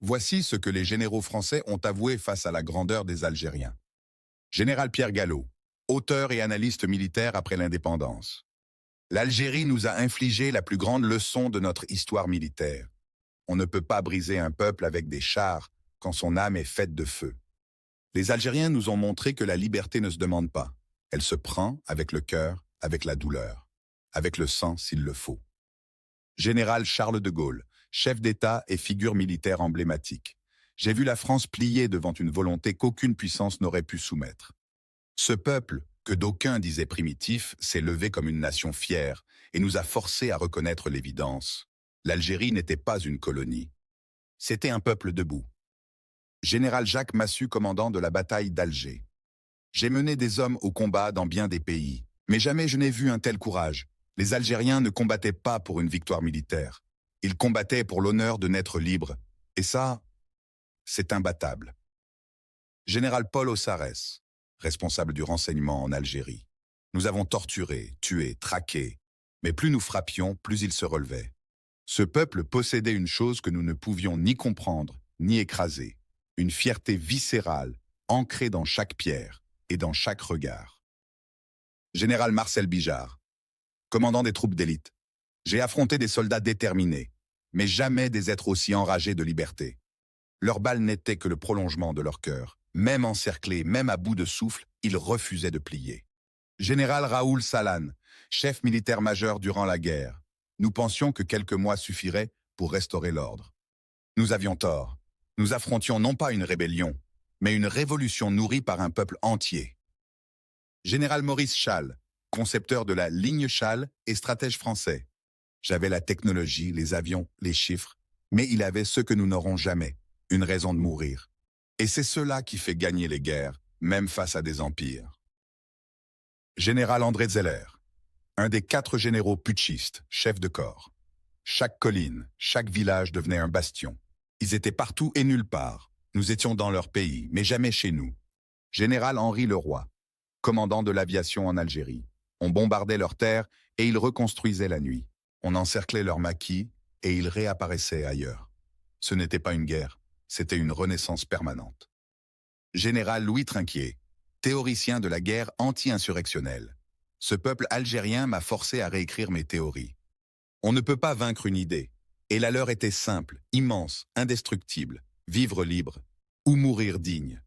Voici ce que les généraux français ont avoué face à la grandeur des Algériens. Général Pierre Gallo, auteur et analyste militaire après l'indépendance. L'Algérie nous a infligé la plus grande leçon de notre histoire militaire. On ne peut pas briser un peuple avec des chars quand son âme est faite de feu. Les Algériens nous ont montré que la liberté ne se demande pas. Elle se prend avec le cœur, avec la douleur, avec le sang s'il le faut. Général Charles de Gaulle, chef d'État et figure militaire emblématique. J'ai vu la France plier devant une volonté qu'aucune puissance n'aurait pu soumettre. Ce peuple, que d'aucuns disaient primitif, s'est levé comme une nation fière et nous a forcés à reconnaître l'évidence. L'Algérie n'était pas une colonie. C'était un peuple debout. Général Jacques Massu, commandant de la bataille d'Alger. J'ai mené des hommes au combat dans bien des pays, mais jamais je n'ai vu un tel courage. Les Algériens ne combattaient pas pour une victoire militaire. Ils combattaient pour l'honneur de naître libres. Et ça, c'est imbattable. Général Paul Ossarès, responsable du renseignement en Algérie. Nous avons torturé, tué, traqué, mais plus nous frappions, plus il se relevait. Ce peuple possédait une chose que nous ne pouvions ni comprendre, ni écraser, une fierté viscérale, ancrée dans chaque pierre et dans chaque regard. Général Marcel Bijard, commandant des troupes d'élite. J'ai affronté des soldats déterminés, mais jamais des êtres aussi enragés de liberté. Leurs balles n'étaient que le prolongement de leur cœur. Même encerclés, même à bout de souffle, ils refusaient de plier. Général Raoul Salan, chef militaire majeur durant la guerre. Nous pensions que quelques mois suffiraient pour restaurer l'ordre. Nous avions tort. Nous affrontions non pas une rébellion, mais une révolution nourrie par un peuple entier. Général Maurice Challe, concepteur de la ligne Challe et stratège français. J'avais la technologie, les avions, les chiffres, mais il avait ce que nous n'aurons jamais, une raison de mourir. Et c'est cela qui fait gagner les guerres, même face à des empires. Général André Zeller, un des 4 généraux putschistes, chef de corps. Chaque colline, chaque village devenait un bastion. Ils étaient partout et nulle part. Nous étions dans leur pays, mais jamais chez nous. Général Henri Leroy, commandant de l'aviation en Algérie. On bombardait leurs terres et ils reconstruisaient la nuit. On encerclait leurs maquis et ils réapparaissaient ailleurs. Ce n'était pas une guerre. C'était une renaissance permanente. Général Louis Trinquier, théoricien de la guerre anti-insurrectionnelle. Ce peuple algérien m'a forcé à réécrire mes théories. On ne peut pas vaincre une idée, et la leur était simple, immense, indestructible, vivre libre ou mourir digne.